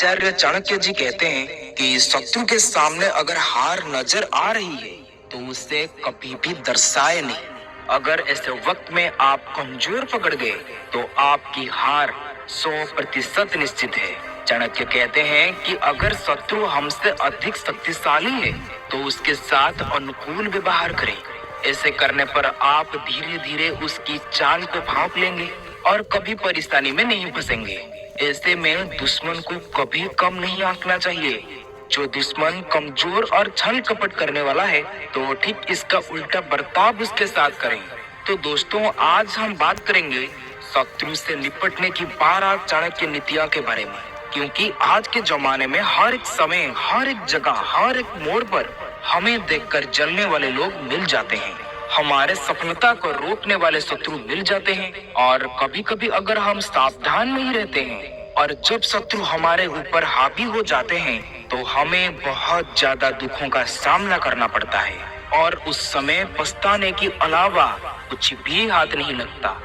आचार्य चाणक्य जी कहते हैं कि शत्रु के सामने अगर हार नजर आ रही है तो उसे कभी भी दर्शाए नहीं। अगर ऐसे वक्त में आप कमजोर पकड़ गए तो आपकी हार 100% निश्चित है। चाणक्य कहते हैं कि अगर शत्रु हमसे अधिक शक्तिशाली है तो उसके साथ अनुकूल व्यवहार करें। ऐसे करने पर आप धीरे धीरे उसकी चाल को भांप लेंगे और कभी परेशानी में नहीं फंसेंगे। ऐसे में दुश्मन को कभी कम नहीं आंकना चाहिए। जो दुश्मन कमजोर और छल कपट करने वाला है तो ठीक इसका उल्टा बर्ताव उसके साथ करें। तो दोस्तों, आज हम बात करेंगे शत्रु से निपटने की 12 चाणक्य नीतियों के बारे में, क्योंकि आज के जमाने में हर एक समय, हर एक जगह, हर एक मोड़ पर हमें देखकर जलने वाले लोग मिल जाते हैं। हमारे सफलता को रोकने वाले शत्रु मिल जाते हैं और कभी कभी अगर हम सावधान नहीं रहते हैं और जब शत्रु हमारे ऊपर हावी हो जाते हैं तो हमें बहुत ज्यादा दुखों का सामना करना पड़ता है और उस समय पछताने के अलावा कुछ भी हाथ नहीं लगता।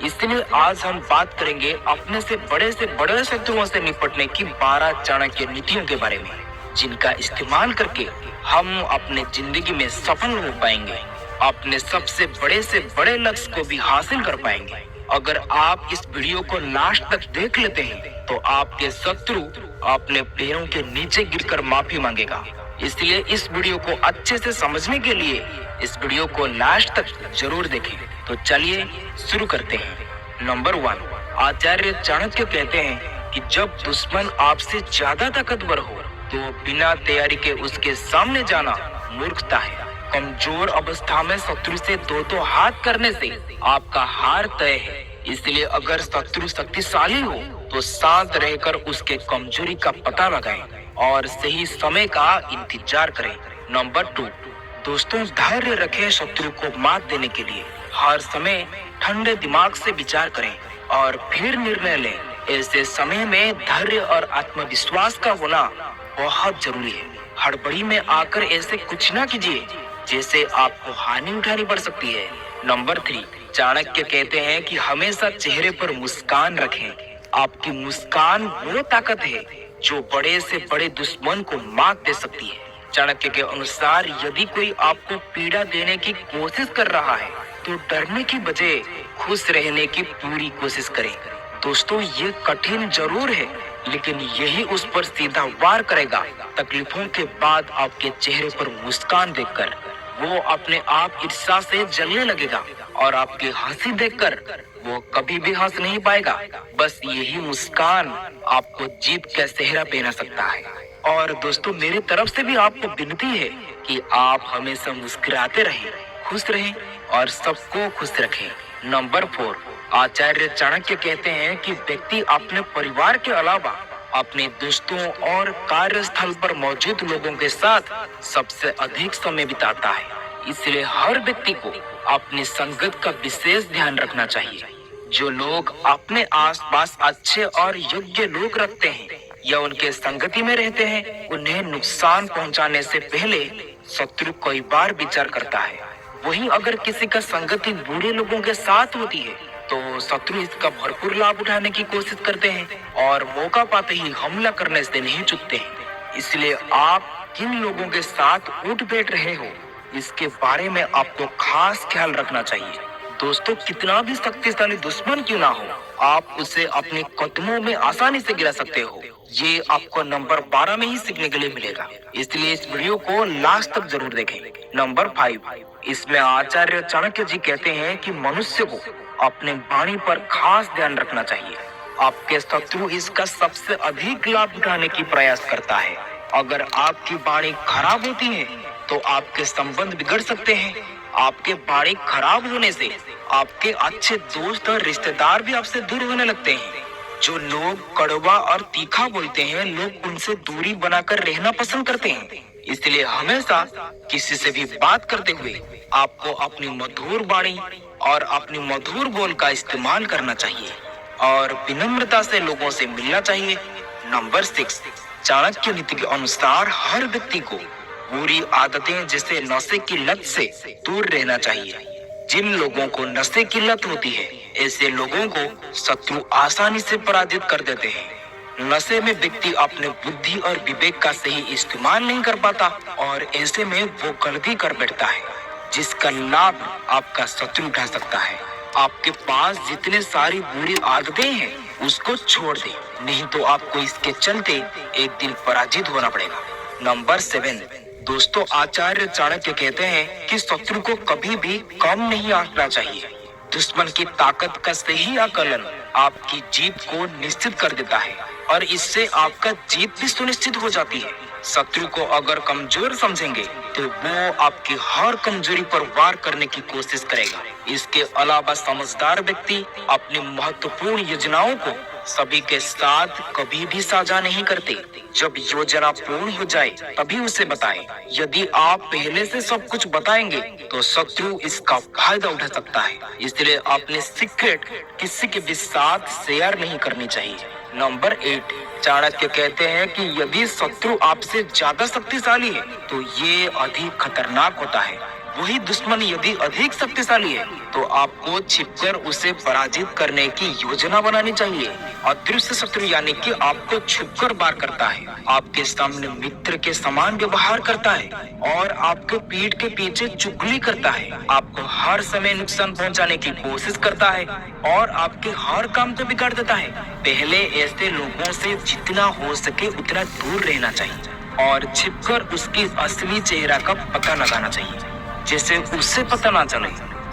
इसलिए आज हम बात करेंगे अपने से बड़े शत्रुओं से निपटने की 12 चाणक्य नीतियों के बारे में, जिनका इस्तेमाल करके हम अपने जिंदगी में सफल हो पाएंगे, अपने सबसे बड़े लक्ष्य को भी हासिल कर पाएंगे। अगर आप इस वीडियो को लास्ट तक देख लेते हैं तो आपके शत्रु अपने पैरों के नीचे गिरकर माफी मांगेगा। इसलिए इस वीडियो को अच्छे से समझने के लिए इस वीडियो को लास्ट तक जरूर देखें। तो चलिए शुरू करते हैं। नंबर 1, आचार्य चाणक्य कहते हैं कि जब दुश्मन आपसे ज्यादा ताकतवर हो तो बिना तैयारी के उसके सामने जाना मूर्खता है। कमजोर अवस्था में शत्रु से दो हाथ करने से आपका हार तय है। इसलिए अगर शत्रु शक्तिशाली हो तो शांत रहकर उसके कमजोरी का पता लगाएं और सही समय का इंतजार करें। नंबर 2, दोस्तों, धैर्य रखें। शत्रु को मात देने के लिए हर समय ठंडे दिमाग से विचार करें और फिर निर्णय लें। ऐसे समय में धैर्य और आत्मविश्वास का होना बहुत जरूरी है। हड़बड़ी में आकर ऐसे कुछ ना कीजिए जैसे आपको हानि उठानी पड़ सकती है। नंबर 3, चाणक्य कहते हैं कि हमेशा चेहरे पर मुस्कान रखें। आपकी मुस्कान वो ताकत है जो बड़े से बड़े दुश्मन को मात दे सकती है। चाणक्य के अनुसार यदि कोई आपको पीड़ा देने की कोशिश कर रहा है तो डरने की बजाय खुश रहने की पूरी कोशिश करें। दोस्तों, ये कठिन जरूर है लेकिन यही उस पर सीधा वार करेगा। तकलीफों के बाद आपके चेहरे पर मुस्कान देखकर वो अपने आप ईर्ष्या से जलने लगेगा और आपकी हंसी देखकर वो कभी भी हंस नहीं पाएगा। बस यही मुस्कान आपको जीत का सेहरा पहना सकता है। और दोस्तों, मेरी तरफ से भी आपको विनती है कि आप हमेशा मुस्कुराते रहें, खुश रहें और सबको खुश रखें। नंबर 4, आचार्य चाणक्य कहते हैं कि व्यक्ति अपने परिवार के अलावा अपने दोस्तों और कार्यस्थल पर मौजूद लोगों के साथ सबसे अधिक समय बिताता है। इसलिए हर व्यक्ति को अपनी संगत का विशेष ध्यान रखना चाहिए। जो लोग अपने आसपास अच्छे और योग्य लोग रखते हैं या उनके संगति में रहते हैं, उन्हें नुकसान पहुंचाने से पहले शत्रु कई बार विचार करता है। वहीं अगर किसी का संगति बुरे लोगों के साथ होती है तो शत्रु इसका भरपूर लाभ उठाने की कोशिश करते हैं और मौका पाते ही हमला करने से नहीं चूकते हैं। इसलिए आप किन लोगों के साथ उठ बैठ रहे हो इसके बारे में आपको खास ख्याल रखना चाहिए। दोस्तों, कितना भी शक्तिशाली दुश्मन क्यों ना हो, आप उसे अपने कदमों में आसानी से गिरा सकते हो। ये आपको नंबर 12 में ही सीखने के लिए मिलेगा। इसलिए इस वीडियो को लास्ट तक जरूर देखें। नंबर 5, इसमें आचार्य चाणक्य जी कहते हैं कि मनुष्य को अपने वाणी पर खास ध्यान रखना चाहिए। आपके शत्रु इसका सबसे अधिक लाभ उठाने की प्रयास करता है। अगर आपकी वाणी खराब होती है तो आपके संबंध बिगड़ सकते हैं। आपके वाणी खराब होने से आपके अच्छे दोस्त और रिश्तेदार भी आपसे दूर होने लगते हैं। जो लोग कड़वा और तीखा बोलते हैं, लोग उनसे दूरी बनाकर रहना पसंद करते हैं। इसलिए हमेशा किसी से भी बात करते हुए आपको अपनी मधुर वाणी और अपनी मधुर बोल का इस्तेमाल करना चाहिए और विनम्रता से लोगों से मिलना चाहिए। नंबर 6, चाणक्य नीति के अनुसार हर व्यक्ति को बुरी आदतें जैसे नशे की लत से दूर रहना चाहिए। जिन लोगों को नशे की लत होती है, ऐसे लोगों को शत्रु आसानी से पराजित कर देते हैं। नशे में व्यक्ति अपने बुद्धि और विवेक का सही इस्तेमाल नहीं कर पाता और ऐसे में वो गलती कर बैठता है जिसका लाभ आपका शत्रु उठा सकता है। आपके पास जितने सारी बुरी आदतें हैं उसको छोड़ दे, नहीं तो आपको इसके चलते एक दिन पराजित होना पड़ेगा। नंबर 7, दोस्तों आचार्य चाणक्य कहते हैं कि शत्रु को कभी भी कम नहीं आंकना चाहिए। दुश्मन की ताकत का सही आकलन आपकी जीत को निश्चित कर देता है और इससे आपका जीत भी सुनिश्चित हो जाती है। शत्रु को अगर कमजोर समझेंगे तो वो आपकी हर कमजोरी पर वार करने की कोशिश करेगा। इसके अलावा समझदार व्यक्ति अपनी महत्वपूर्ण योजनाओं को सभी के साथ कभी भी साझा नहीं करते। जब योजना पूर्ण हो जाए तभी उसे बताएं। यदि आप पहले से सब कुछ बताएंगे तो शत्रु इसका फायदा उठा सकता है, इसलिए अपने सीक्रेट किसी के भी साथ शेयर नहीं करनी चाहिए। नंबर 8, चाणक्य कहते हैं कि यदि शत्रु आपसे ज्यादा शक्तिशाली है तो ये अधिक खतरनाक होता है। वही दुश्मन यदि अधिक शक्तिशाली है तो आपको छिपकर उसे पराजित करने की योजना बनानी चाहिए। अदृश्य शत्रु यानी कि आपको छुपकर वार करता है, आपके सामने मित्र के समान व्यवहार करता है और आपके पीठ के पीछे चुगली करता है, आपको हर समय नुकसान पहुंचाने की कोशिश करता है और आपके हर काम को बिगाड़ देता है। पहले ऐसे लोगों से जितना हो सके उतना दूर रहना चाहिए और छिपकर उसकी असली चेहरा का पता लगाना चाहिए, जैसे उससे पता ना चले।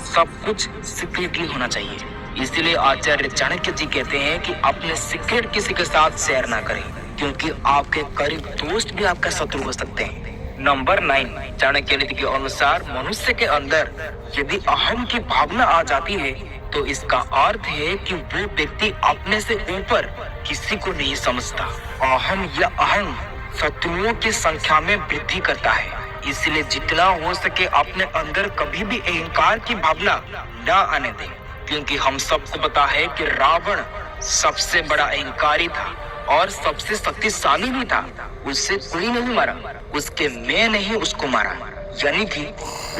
सब कुछ सीक्रेटली होना चाहिए। इसलिए आचार्य चाणक्य जी कहते हैं कि अपने सीक्रेट किसी के साथ शेयर ना करें, क्योंकि आपके करीब दोस्त भी आपका शत्रु हो सकते हैं। नंबर 9, चाणक्य नीति के अनुसार मनुष्य के अंदर यदि अहम की भावना आ जाती है तो इसका अर्थ है कि वो व्यक्ति अपने से ऊपर किसी को नहीं समझता। अहम या अहं शत्रुओं की संख्या में वृद्धि करता है, इसलिए जितना हो सके अपने अंदर कभी भी अहंकार की भावना न आने दें, क्योंकि हम सबको पता है कि रावण सबसे बड़ा अहंकारी था और सबसे शक्तिशाली भी था। उससे कोई नहीं मारा, उसके मैं ने ही उसको मारा, यानी कि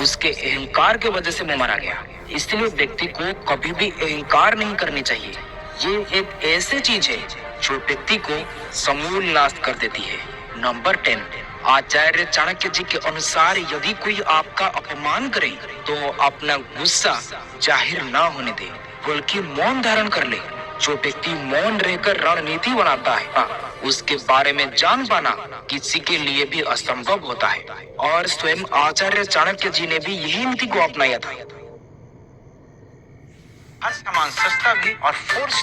उसके अहंकार के वजह से वो मारा गया। इसलिए व्यक्ति को कभी भी अहंकार नहीं करनी चाहिए। ये एक ऐसी चीज है जो व्यक्ति को समूल नाश कर देती है। नंबर 10, आचार्य चाणक्य जी के अनुसार यदि कोई आपका अपमान करे तो अपना गुस्सा जाहिर ना होने दे, बल्कि मौन धारण कर ले। जो व्यक्ति मौन रहकर रणनीति बनाता है उसके बारे में जान पाना किसी के लिए भी असंभव होता है और स्वयं आचार्य चाणक्य जी ने भी यही नीति को अपनाया था। हर सामान सस्ता भी और फोर्स